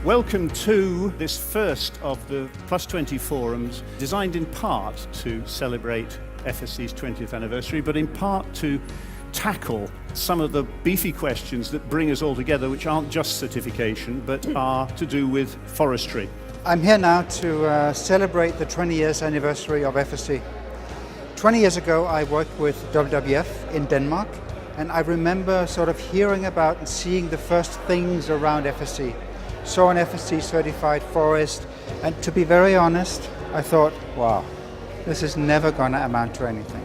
Welcome to this first of the Plus 20 forums, designed in part to celebrate FSC's 20th anniversary, but in part to tackle some of the beefy questions that bring us all together, which aren't just certification, but are to do with forestry. I'm here now to celebrate the 20 years anniversary of FSC. 20 years ago, I worked with WWF in Denmark, and I remember sort of hearing about and seeing the first things around FSC. Saw an FSC certified forest, and to be very honest, I thought, wow, this is never going to amount to anything.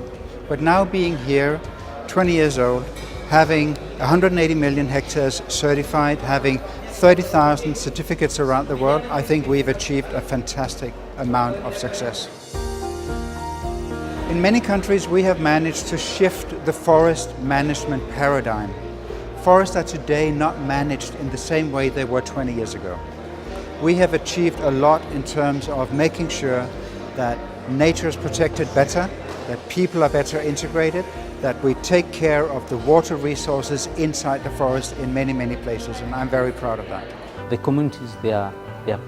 But now being here, 20 years old, having 180 million hectares certified, having 30,000 certificates around the world, I think we've achieved a fantastic amount of success. In many countries, we have managed to shift the forest management paradigm. Forests are today not managed in the same way they were 20 years ago. We have achieved a lot in terms of making sure that nature is protected better, that people are better integrated, that we take care of the water resources inside the forest in many, many places, and I'm very proud of that. The communities, their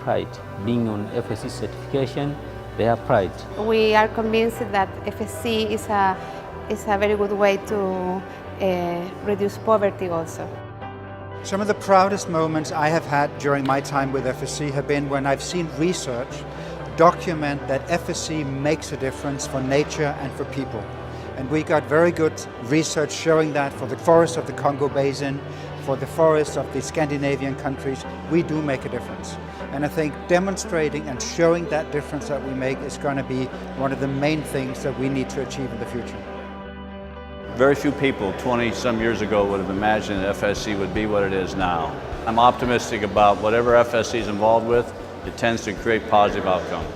pride. Being on FSC certification, their pride. We are convinced that FSC is a very good way to reduce poverty also. Some of the proudest moments I have had during my time with FSC have been when I've seen research document that FSC makes a difference for nature and for people. And we got very good research showing that for the forests of the Congo Basin, for the forests of the Scandinavian countries, we do make a difference. And I think demonstrating and showing that difference that we make is going to be one of the main things that we need to achieve in the future. Very few people 20-some years ago would have imagined that FSC would be what it is now. I'm optimistic about whatever FSC is involved with, it tends to create positive outcomes.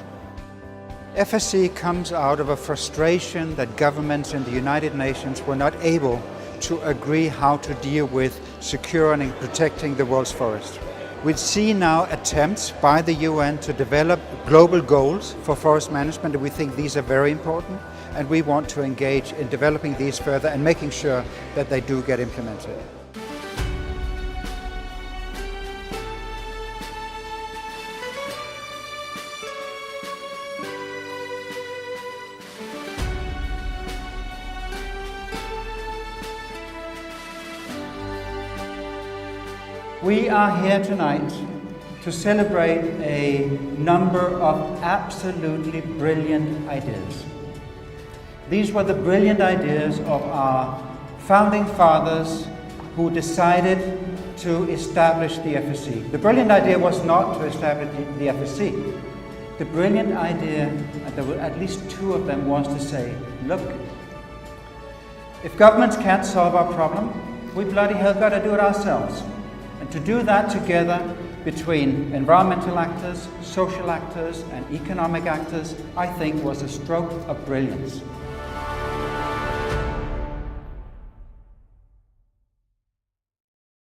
FSC comes out of a frustration that governments in the United Nations were not able to agree how to deal with securing and protecting the world's forest. We see now attempts by the UN to develop global goals for forest management, and we think these are very important, and we want to engage in developing these further and making sure that they do get implemented. We are here tonight to celebrate a number of absolutely brilliant ideas. These were the brilliant ideas of our founding fathers who decided to establish the FSC. The brilliant idea was not to establish the FSC. The brilliant idea, and there were at least two of them, was to say, look, if governments can't solve our problem, we bloody hell got to do it ourselves. And to do that together between environmental actors, social actors, and economic actors, I think was a stroke of brilliance.